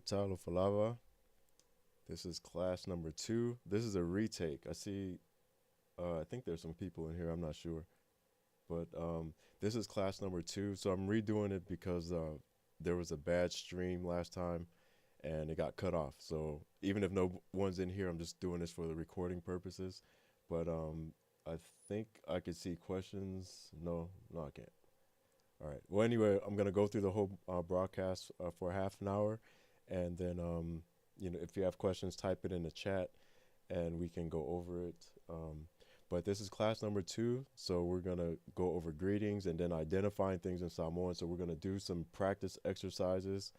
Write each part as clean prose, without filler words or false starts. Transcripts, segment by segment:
right, Talo Falava. This is class number 2. This is a retake. I think there's some people in here. I'm not sure. But this is class number 2. So I'm redoing it because there was a bad stream last time and it got cut off. So even if no one's in here, I'm just doing this for the recording purposes. But I think I could see questions. No, I can't. All right. Well, anyway, I'm gonna go through the whole broadcast for half an hour, and then if you have questions, type it in the chat, and we can go over it. But this is class number 2, so we're gonna go over greetings and then identifying things in Samoan. So we're gonna do some practice exercises,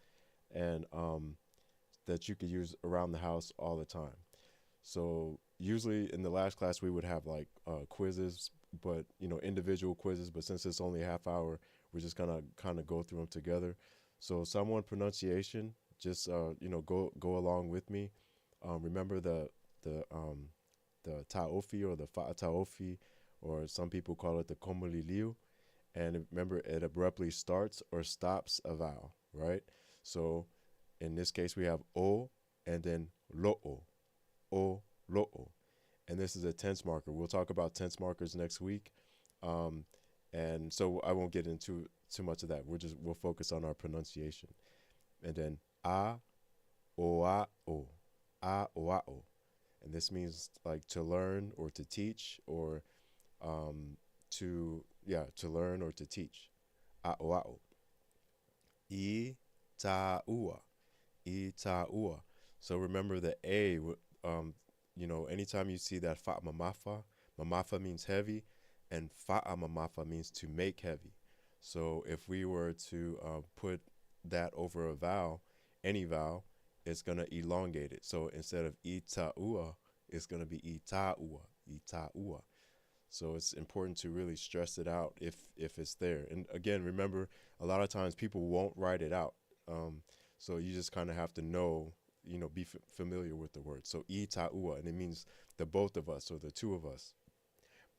and that you could use around the house all the time. So usually in the last class we would have like quizzes, but individual quizzes. But since it's only a half hour, we're just gonna kind of go through them together. So Samoan pronunciation, just go along with me. Remember the taofi or the fa'ataofi, or some people call it the komoliliu. And remember, it abruptly starts or stops a vowel, right? So in this case, we have o and then lo'o, o, lo'o. And this is a tense marker. We'll talk about tense markers next week. And so I won't get into too much of that. We'll focus on our pronunciation. And then a, o, a, o, a, o, a, o. And this means like to learn or to teach, or to learn or to teach. A, o, a, o. I, ta, ua. I, ta, ua. So remember the A, anytime you see that fa mamafa, mamafa means heavy, and fa'a mamafa means to make heavy. So if we were to put that over a vowel, any vowel, it's going to elongate it. So instead of ita'ua, it's going to be ita'ua, ita'ua. So it's important to really stress it out if it's there. And again, remember, a lot of times people won't write it out. So you just kind of have to know, be familiar with the word. So ita'ua, and it means the both of us or the two of us.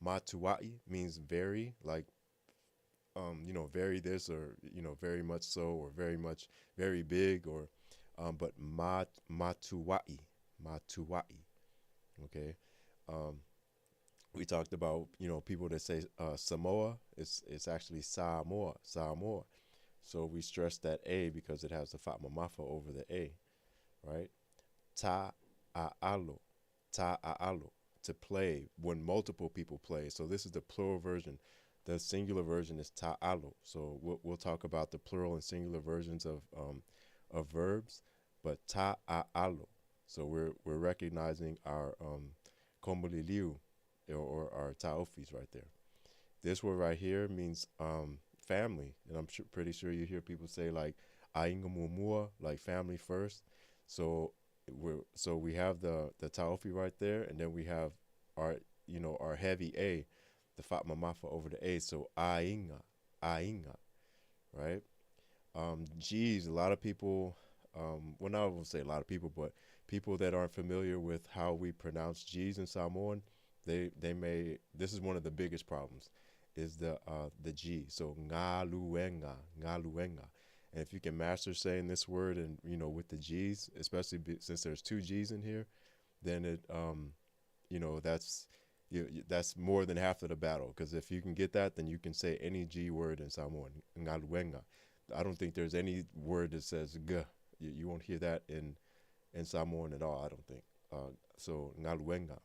Matua'i means very, like, very this, or, very much so, or very much, very big, or, but matua'i, okay? We talked about, people that say Samoa, it's actually Samoa. So we stress that A because it has the fatma mafa over the A, right? Ta'alo, to play, when multiple people play. So this is the plural version. The singular version is ta'alo. So we'll talk about the plural and singular versions of verbs, but ta'alo. So we're recognizing our komoliliu, or our taofis right there. This word right here means family, and I'm pretty sure you hear people say like aingamumua, like family first. So we have the taofi right there, and then we have our heavy A, the fatma mafa over the A. So ainga, right? G's, a lot of people, well, not I won't say a lot of people, but people that aren't familiar with how we pronounce G's in Samoan, they may, this is one of the biggest problems, is the G. So ngaluenga. And if you can master saying this word and with the G's, especially since there's 2 G's in here, then it that's more than half of the battle. Because if you can get that, then you can say any G word in Samoan. Ngaluenga. I don't think there's any word that says g. You won't hear that in Samoan at all, I don't think. So ngaluenga.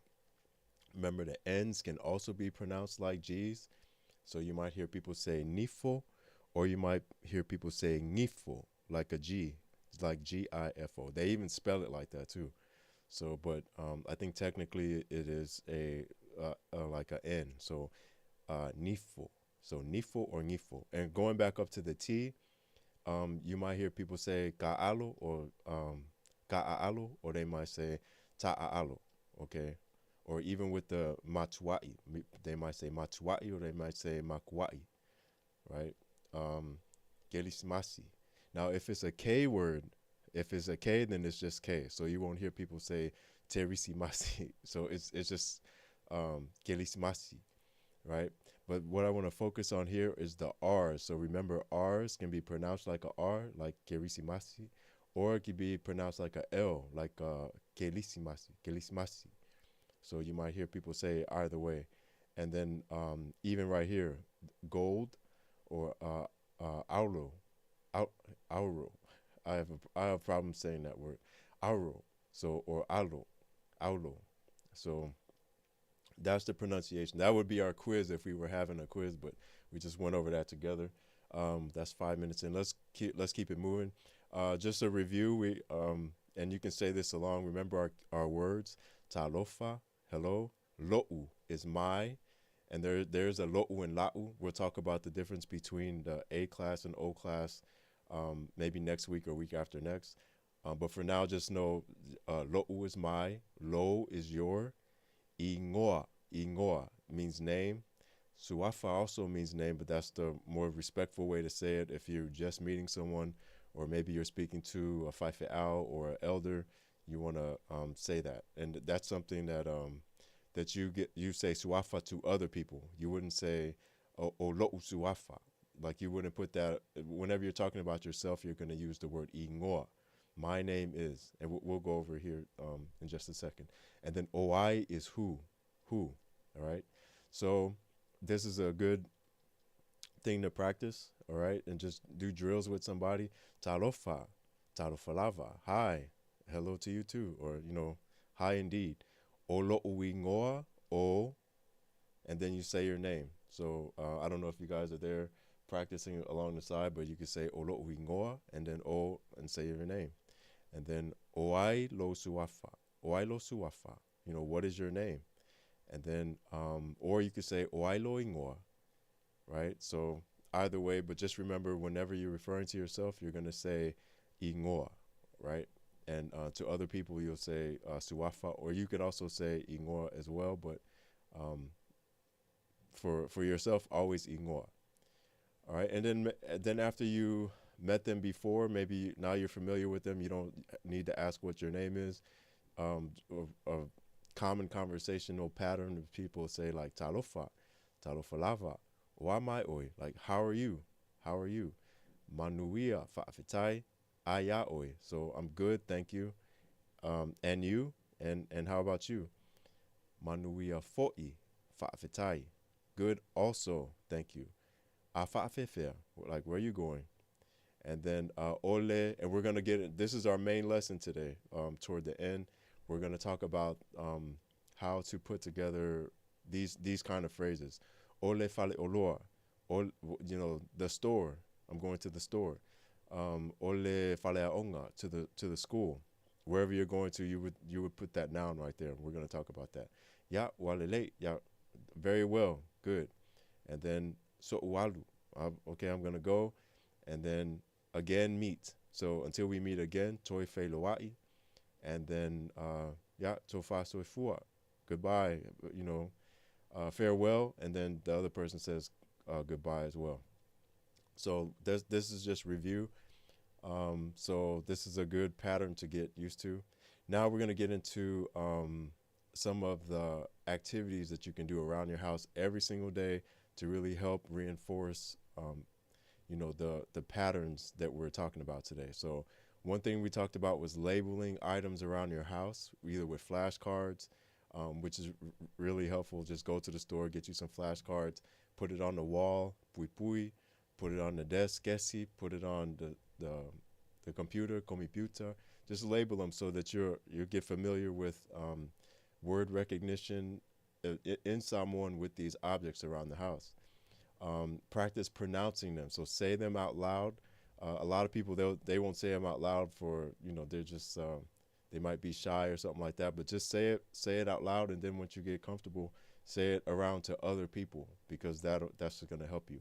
Remember, the N's can also be pronounced like G's. So you might hear people say nifo, or you might hear people say ngifo, like a G, like Gifo. They even spell it like that too. So, but I think technically it is like a N. So nifo. So nifo or ngifo. And going back up to the T, you might hear people say ka'alo, or they might say ta'alo, okay? Or even with the matua'i, they might say matua'i, or they might say makua'i, right? Gelismasi. Now, if it's a K word, if it's a K, then it's just K. So you won't hear people say terisimasi. So it's just gelismasi, right? But what I want to focus on here is the R's. So remember, R's can be pronounced like a R, like gerisimasi, or it could be pronounced like a L, like kelisimasi, kelisimasi. So you might hear people say either way. And then even right here, gold or auro, auro. I have problems saying that word, auro. So or alo, aulo. So that's the pronunciation. That would be our quiz if we were having a quiz, but we just went over that together. That's 5 minutes in. Let's keep it moving. Just a review. And you can say this along. Remember our words. Talofa, hello. Lo'u is my, and there's a lo'u and la'u. We'll talk about the difference between the A class and O class, maybe next week or week after next. But for now, just know lo'u is my, lo is your, ingoa, ingoa means name. Suafa also means name, but that's the more respectful way to say it if you're just meeting someone, or maybe you're speaking to a faife'au or an elder. You want to say that, and that's something that that you say suafa to other people. You wouldn't say o lo'u suafa. Like you wouldn't put that whenever you're talking about yourself. You're going to use the word ingoa. My name is, and we'll go over here in just a second. And then oai is who. All right. So this is a good thing to practice. All right, and just do drills with somebody. Talofa, talofalava. Hi, hello to you too, or hi indeed. Olo uingoa o, and then you say your name. So I don't know if you guys are there practicing along the side, but you could say olo uingoa and then o and say your name, and then oai lo suafa, oai lo suafa. What is your name? And then or you could say oai lo ingoa, right? So either way, but just remember, whenever you're referring to yourself, you're going to say ingoa, right? And to other people, you'll say suafa, or you could also say ingoa as well. But for yourself, always ingoa. All right, and then after you met them before, maybe now you're familiar with them. You don't need to ask what your name is. A common conversational pattern of people say like talofa, talofalava, wamai oi, like how are you? How are you? Manuia fa'afetai aya oi. So I'm good, thank you. And you? And how about you? Manuia fo'i fa'afetai. Good also, thank you. A fa'afefea, like where are you going? And then ole, and we're gonna get it. This is our main lesson today. Toward the end, we're gonna talk about how to put together these kind of phrases. Ole fale oloa, the store. I'm going to the store. Ole fale aonga, to the school. Wherever you're going to, you would put that noun right there. We're gonna talk about that. Ya walele, ya, very well, good. And then so ualu, okay, I'm gonna go, and then again meet. So until we meet again, toi fe loai, and then ya tofa soifua, goodbye. Farewell, and then the other person says goodbye as well. So this is just review. So this is a good pattern to get used to. Now we're going to get into some of the activities that you can do around your house every single day to really help reinforce the patterns that we're talking about today. So one thing we talked about was labeling items around your house, either with flashcards, which is really helpful. Just go to the store, get you some flashcards, put it on the wall, pui, put it on the desk, kesi, put it on the computer, computer. Just label them so that you get familiar with word recognition in Samoan with these objects around the house. Practice pronouncing them, so say them out loud. A lot of people they won't say them out loud for they're just they might be shy or something like that, but just say it out loud, and then once you get comfortable, say it around to other people, because that's going to help you.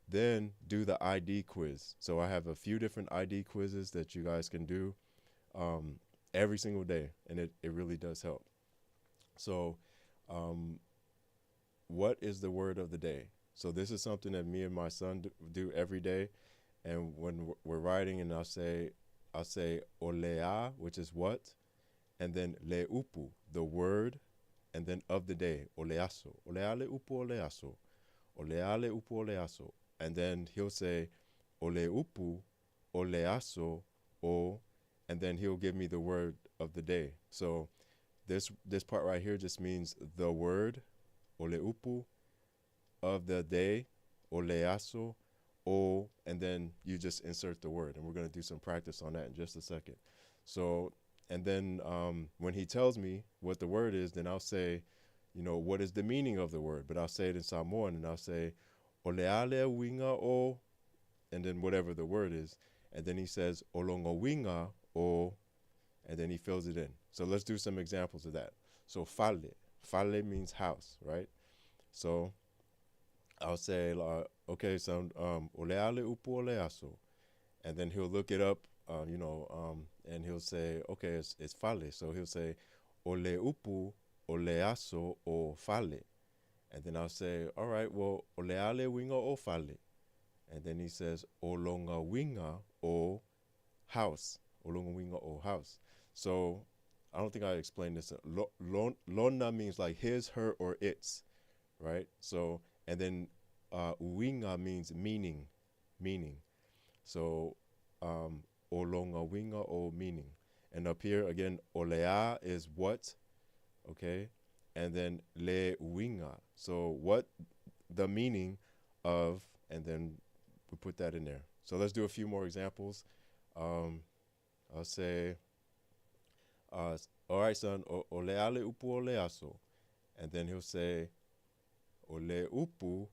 Then do the ID quiz. So I have a few different ID quizzes that you guys can do every single day, and it really does help. So what is the word of the day? So this is something that me and my son do every day, and when we're writing, and I'll say olea, which is what, and then leupu, the word, and then of the day, oleaso, olea leupu oleaso, olea leupu oleaso, and then he'll say oleupu oleaso o and then he'll give me the word of the day. So this part right here just means the word, ole upu, of the day, oleaso, o, and then you just insert the word. And we're going to do some practice on that in just a second. So, and then when he tells me what the word is, then I'll say, what is the meaning of the word? But I'll say it in Samoan, and I'll say, oleale winga o, and then whatever the word is. And then he says, olonga winga o, and then he fills it in. So let's do some examples of that. So fale. Fale means house, right? So I'll say, okay, so oleale upu oleaso. And then he'll look it up, and he'll say, okay, it's fale. So he'll say, ole upu oleaso o fale. And then I'll say, all right, well, oleale winga o fale. And then he says, olonga winga o house. Olonga winga o house. So I don't think I explained this. Lona means like his, her, or its, right? So, and then winga means meaning. So olonga winga o meaning. And up here again, olea is what, okay? And then le winga. So what the meaning of, and then we put that in there. So let's do a few more examples. I'll say, all right, son, oleale upu oleaso. And then he'll say, ole upu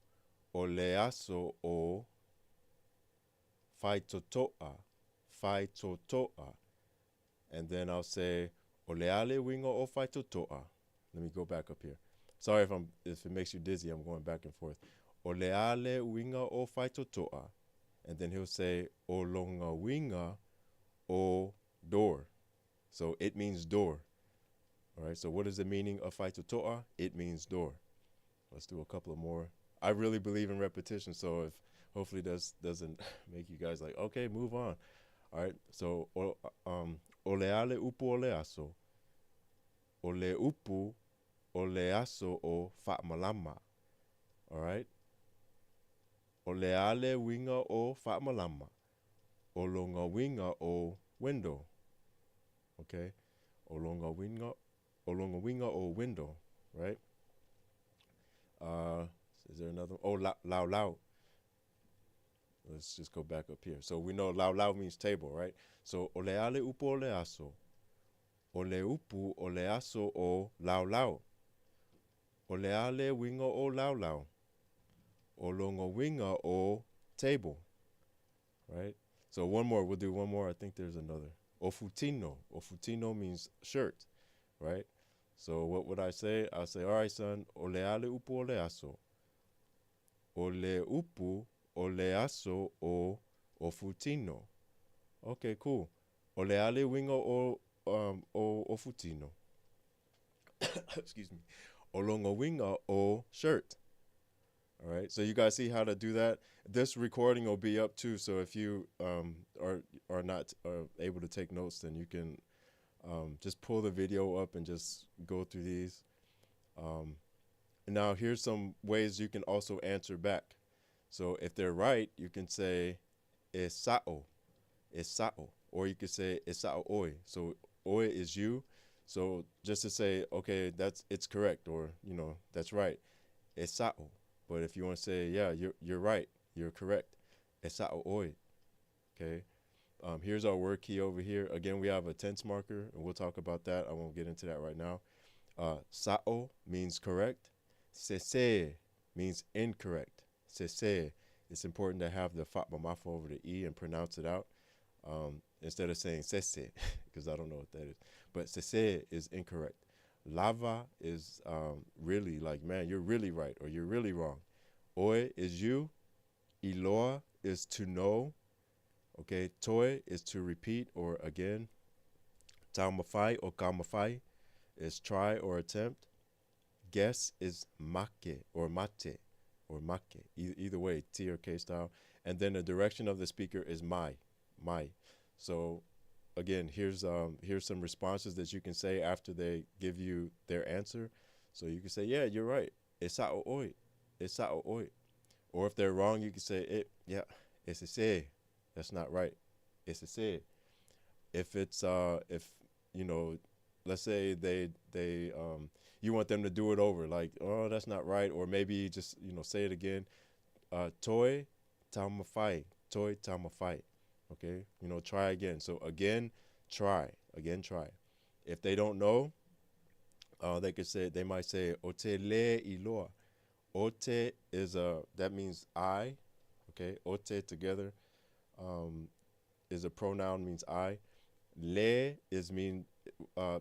oleaso o faitoto'a. And then I'll say, oleale winga o faitoto'a. Let me go back up here. Sorry if it makes you dizzy, I'm going back and forth. Oleale winga o faitoto'a. And then he'll say, olonga winga o door. So it means door. All right, so what is the meaning of faitoto'a? It means door. Let's do a couple of more. I really believe in repetition, so if hopefully this doesn't make you guys like, okay, move on. All right, so oleale upu oleaso. Ole upu oleaso o fa'amalama. All right. Oleale winga o fa'amalama. Olonga winga o window. Okay. Olonga winga o window, right? Is there another? Oh, lao. Let's just go back up here. So we know lao means table, right? So oleale upu oleaso. Ole upu oleaso o lao. Oleale winga o lao. Olonga winga o table, right? So one more, we'll do one more. I think there's another. Ofutino. Ofutino means shirt, right? So what would I say? I'll say, all right, son, oleale upu oleaso. Ole upu oleaso o ofutino. Okay, cool. Oleale winga o ofutino. Excuse me. Olonga winga o shirt. All right, so you guys see how to do that. This recording will be up too. So if you are not able to take notes, then you can just pull the video up and just go through these. Now here's some ways you can also answer back. So if they're right, you can say esa'o, or you could say esa'o oi. So oi is you. So just to say, okay, it's correct, or that's right, esa'o. But if you want to say, yeah, you're right, you're correct, esa'o oi. Okay. Here's our word key over here. Again, we have a tense marker, and we'll talk about that. I won't get into that right now. Sa'o means correct. Sese means incorrect. Sese. It's important to have the fatma mafa over the e and pronounce it out instead of saying sese, because I don't know what that is. But sese is incorrect. Lava is really like, man, you're really right, or you're really wrong. Oi is you. Iloa is to know. Okay, toi is to repeat or again. Taumafai or kamafai is try or attempt. Guess is make or mate or make. Either way, T or K style. And then the direction of the speaker is my. So again, here's some responses that you can say after they give you their answer. So you can say, yeah, you're right. Esa'o oi. Esa'o oi. Or if they're wrong, you can say, yeah, it's a say. That's not right. It's a say. If it's if you know, let's say they you want them to do it over, like, oh, that's not right, or maybe just say it again. Toi tamafai, toi tamafai. Okay, try again. So again, try again, try. If they don't know, they might say ote le iloa. Ote is that means I. Okay, ote together is a pronoun, means I. Le is mean uh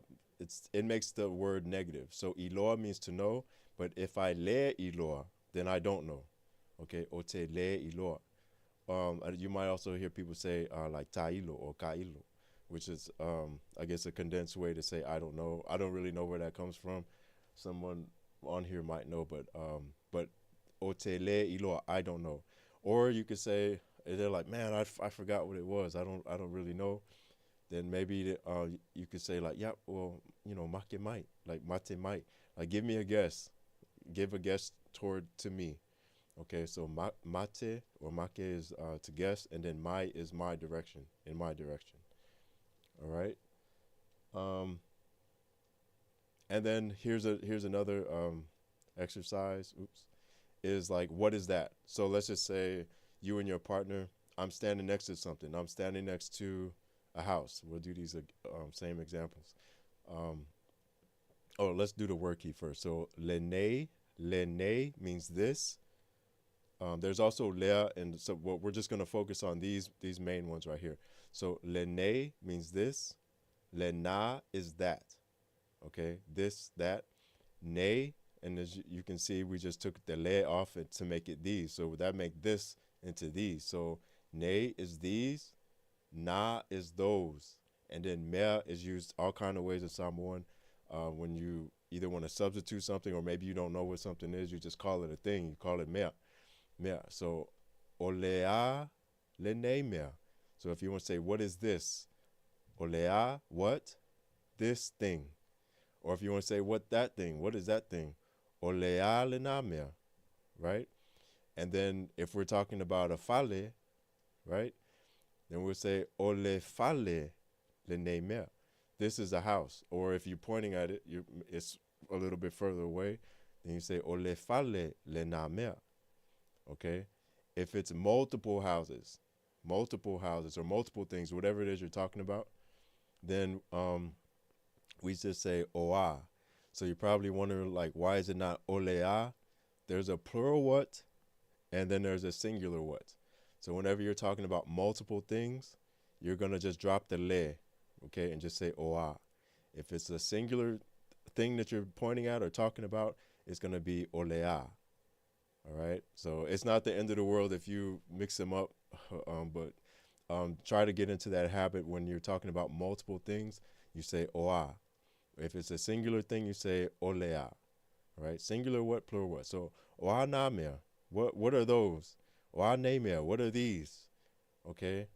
it makes the word negative. So iloa means to know, but if I le iloa, then I don't know. Okay, ote le iloa. You might also hear people say like tailo or kailo, which is I guess a condensed way to say I don't know. I don't really know where that comes from. Someone on here might know, but otele iloa, I don't know. Or you could say they're like, man, I forgot what it was. I don't really know. Then maybe you could say like, yeah, well, make might, like mate might, like give me a guess, give a guess toward to me. Okay, so mate or make is to guess, and then my is my direction, in my direction. All right. Um, and then here's another exercise. Oops, is like, what is that? So let's just say you and your partner. I'm standing next to something. I'm standing next to a house. We'll do these same examples. Um, oh, let's do the word key first. So lene means this. There's also lea, and so we're just going to focus on these main ones right here. So lene means this. Lena is that. Okay, this, that. Ne, and as you can see, we just took the le off it to make it these. So that make this into these. So ne is these. Na is those. And then mea is used all kind of ways in Samoan. When you either want to substitute something, or maybe you don't know what something is, you just call it a thing. You call it mea. Mea. So olea lene mea. So if you want to say, what is this? Olea, what? This thing. Or if you want to say, what that thing? What is that thing? Olea lena mea. Right? And then if we're talking about a fale, right? Then we'll say ole fale lene mea. This is a house. Or if you're pointing at it, it's a little bit further away. Then you say ole fale lena mea. Okay? If it's multiple houses or multiple things, whatever it is you're talking about, then we just say oa. So you're probably wondering, like, why is it not olea? There's a plural what, and then there's a singular what. So whenever you're talking about multiple things, you're going to just drop the le, okay, and just say oa. If it's a singular thing that you're pointing at or talking about, it's going to be olea. All right, so it's not the end of the world if you mix them up, but try to get into that habit. When you're talking about multiple things, you say oa. If it's a singular thing, you say olea. All right, singular what, plural what. So oa namea, what are those? Oa nemea, what are these? Okay,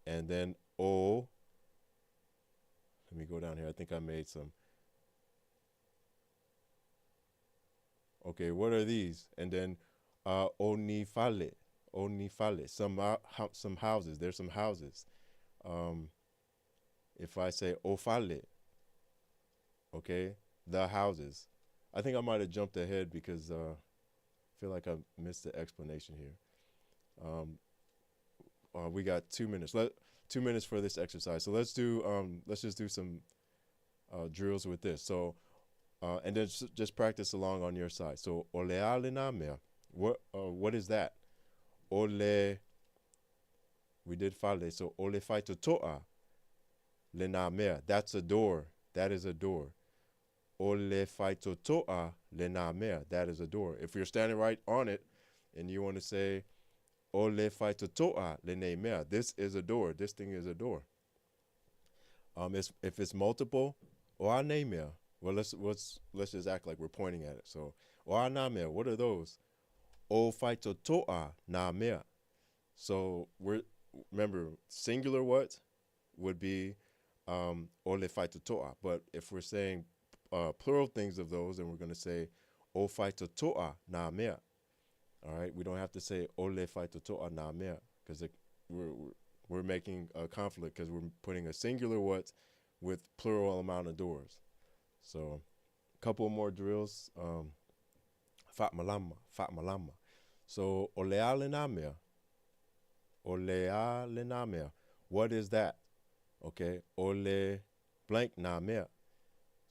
and then o. Let me go down here. I think I made some. Okay, what are these? And then onifale, some houses. There's some houses. If I say ofale, okay, the houses. I think I might have jumped ahead because I feel like I missed the explanation here. We got 2 minutes. 2 minutes for this exercise. So let's just do some drills with this. So and then just practice along on your side. So olea lenamea. What is that? Ole. We did fale. So ole faito toa lenamea. That's a door. That is a door. Ole faito toa lenamea. That is a door. If you're standing right on it and you want to say ole faito toa lenamea, this is a door. This thing is a door. If it's multiple, oa nemea. Well, let's just act like we're pointing at it. So oa namea. What are those? O faito toa na mea. So remember, singular what would be ole faito toa. But if we're saying plural things of those, then we're going to say o faito toa na mea. All right, we don't have to say ole faito toa na mea because We're making a conflict because we're putting a singular what with plural amount of doors. So a couple more drills. Fatmalama, fatmalama. So olealenamia, olealenamia. What is that? Okay, ole blank namia.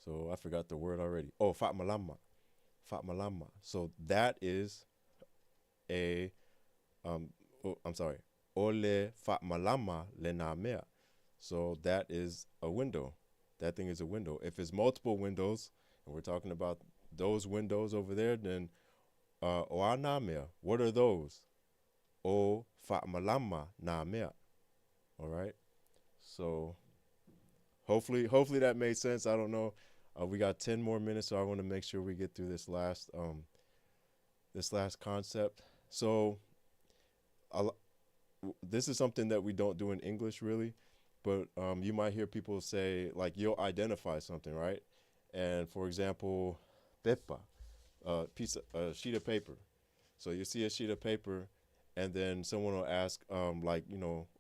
So I forgot the word already. Oh, fatmalama, fatmalama. So that is a I'm sorry. Ole fatmalama lenamea. So that is a window. That thing is a window. If it's multiple windows, and we're talking about those windows over there, then oanamea. What are those? O fatmalama namea. All right. So hopefully that made sense. I don't know. We got 10 more minutes, so I want to make sure we get through this last concept. So this is something that we don't do in English really, but you might hear people say, like, you'll identify something, right? And for example, pepa, a sheet of paper. So you see a sheet of paper, and then someone will ask, like,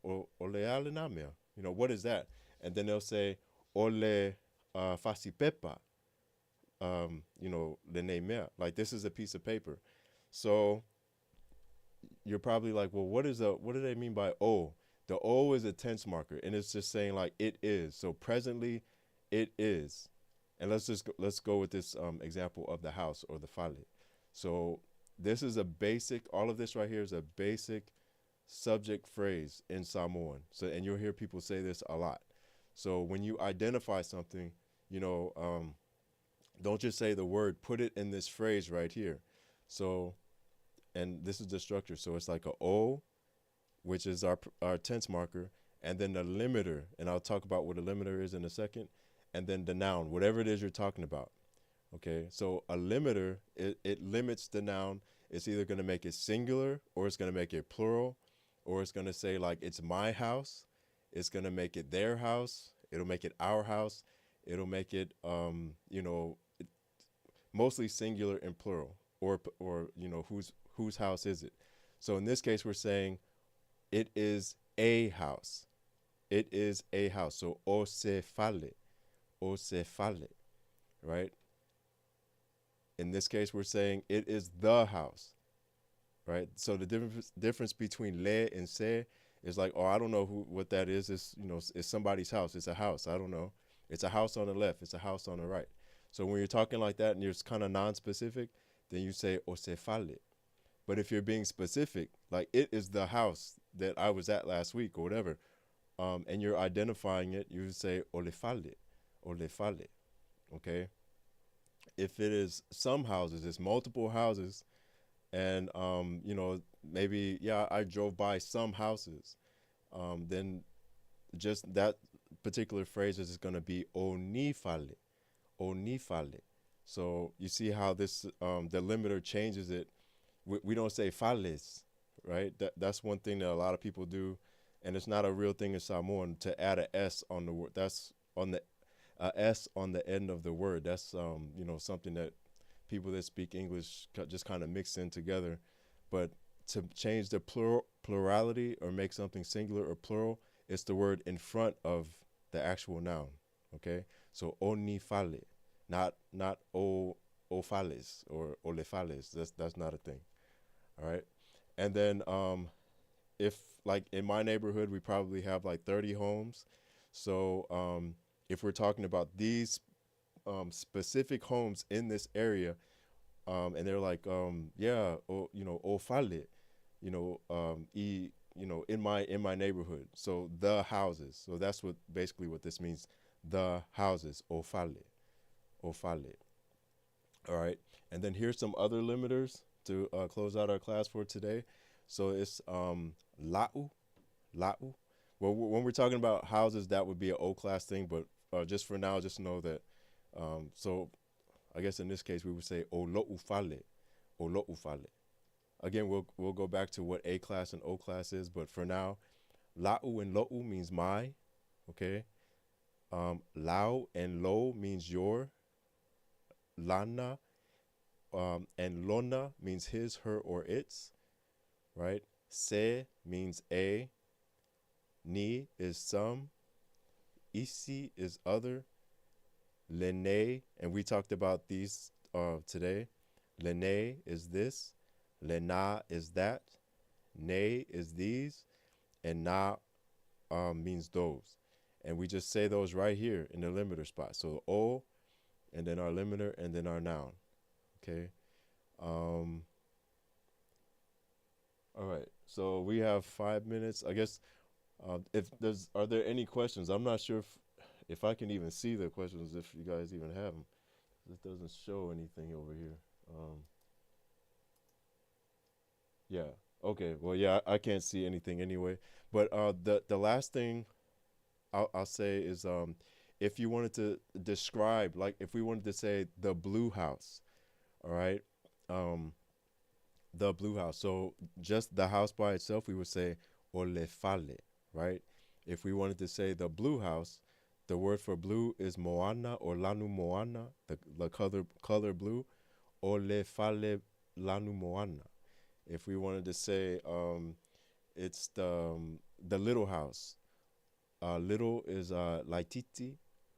ole namia, what is that? And then they'll say, ole fasi pepa, le nemea, like this is a piece of paper. So you're probably like, well, what do they mean by O? The O is a tense marker, and it's just saying like it is. So presently, it is. And let's go with this example of the house or the fale. So this is a basic. All of this right here is a basic subject phrase in Samoan. So and you'll hear people say this a lot. So when you identify something, don't just say the word. Put it in this phrase right here. So. And this is the structure. So it's like a O, which is our tense marker, and then the limiter. And I'll talk about what a limiter is in a second. And then the noun, whatever it is you're talking about. Okay, so a limiter, it limits the noun. It's either going to make it singular, or it's going to make it plural, or it's going to say like it's my house. It's going to make it their house. It'll make it our house. It'll make it, mostly singular and plural, or whose house is it? So in this case, we're saying it is a house. It is a house. So o se fale, right? In this case, we're saying it is the house, right? So the difference between le and se is like, oh, I don't know what that is. It's somebody's house. It's a house. I don't know. It's a house on the left. It's a house on the right. So when you're talking like that and you're kind of non-specific, then you say o se fale. But if you're being specific, like it is the house that I was at last week or whatever, and you're identifying it, you would say ole fale, okay? If it is some houses, it's multiple houses, and maybe I drove by some houses, then just that particular phrase is going to be oni fale. So you see how this the limiter changes it. We don't say fales, right? That's one thing that a lot of people do, and it's not a real thing in Samoan to add a S on the word. That's on the S on the end of the word. That's something that people that speak English just kind of mix in together. But to change the plurality or make something singular or plural, it's the word in front of the actual noun. Okay, so oni fale, not o fales or ole fales. That's not a thing. All right. And then if like in my neighborhood, we probably have like 30 homes. So if we're talking about these specific homes in this area, and they're like, o fale, in my neighborhood. So the houses. So that's basically what this means. The houses, o fale. All right. And then here's some other limiters to close out our class for today. So it's la'u. Well, when we're talking about houses, that would be an O class thing, but just for now, just know that. So I guess in this case, we would say o lo'u fale. Again, we'll go back to what A class and O class is, but for now, la'u and lo'u means my, okay? Lau and lo means your. Lana and lona means his, her, or its, right? Se means a. Ni is some. Isi is other. Lene, and we talked about these today. Lene is this. Lena is that. Ne is these. And na means those. And we just say those right here in the limiter spot. So o, and then our limiter, and then our noun. Okay. All right. So we have 5 minutes. I guess if there's, are there any questions? I'm not sure if I can even see the questions, if you guys even have them. It doesn't show anything over here. Yeah. Okay. Well, yeah, I can't see anything anyway. But the last thing I'll say is if you wanted to describe, like if we wanted to say the blue house, all right, um, the blue house. So just the house by itself, we would say olefale, right? If we wanted to say the blue house, the word for blue is moana or lanu moana, the color blue, olefale lanu moana. If we wanted to say it's the little house, little is laititi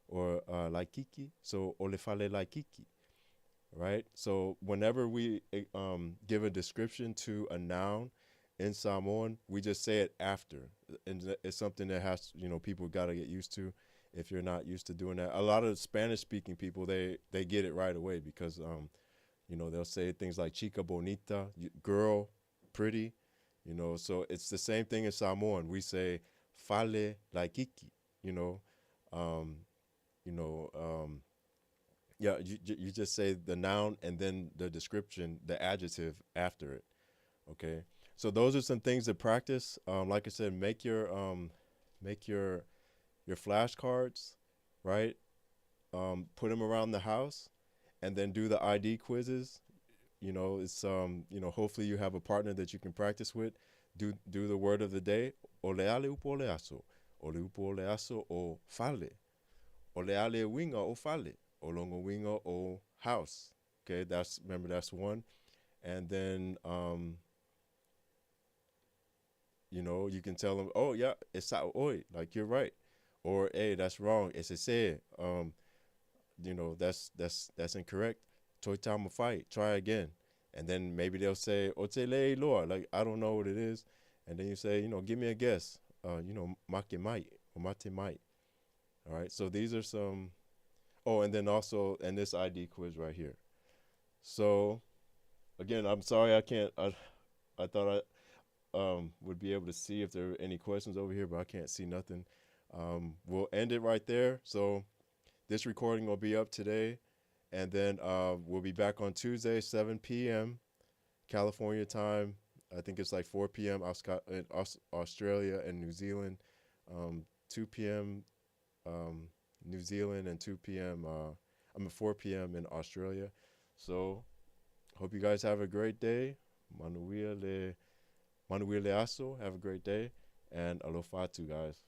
or laikiki, so olefale laikiki, right? So whenever we give a description to a noun in Samoan, we just say it after, and it's something that has, people got to get used to. If you're not used to doing that, a lot of Spanish-speaking people they get it right away because they'll say things like chica bonita, girl, pretty, So it's the same thing in Samoan. We say fale laikiki, you know, um, you know. Yeah, you just say the noun and then the description, the adjective after it. Okay, so those are some things to practice. Like I said, make your flashcards, right? Put them around the house, and then do the ID quizzes. It's hopefully you have a partner that you can practice with. Do the word of the day. Oleale upo oleaso, ole upo oleaso o fale, oleale winga o fale. Olongo winga o house. Okay, that's one. And then you can tell them, oh yeah, it's oi, like you're right. Or hey, that's wrong. It's a say. That's incorrect. Toi time fight. Try again. And then maybe they'll say, Otele Lord, like I don't know what it is. And then you say, give me a guess. Make might or mate might. All right. So these are some. Oh, and then also, and this ID quiz right here. So, again, I'm sorry I can't. I thought I would be able to see if there are any questions over here, but I can't see nothing. We'll end it right there. So, this recording will be up today, and then we'll be back on Tuesday, 7 p.m. California time. I think it's like 4 p.m. in Australia and New Zealand, 2 p.m. New Zealand, and 2 p.m. 4 p.m. in Australia. So, hope you guys have a great day. Manuia le aso. Have a great day, and aloha to guys.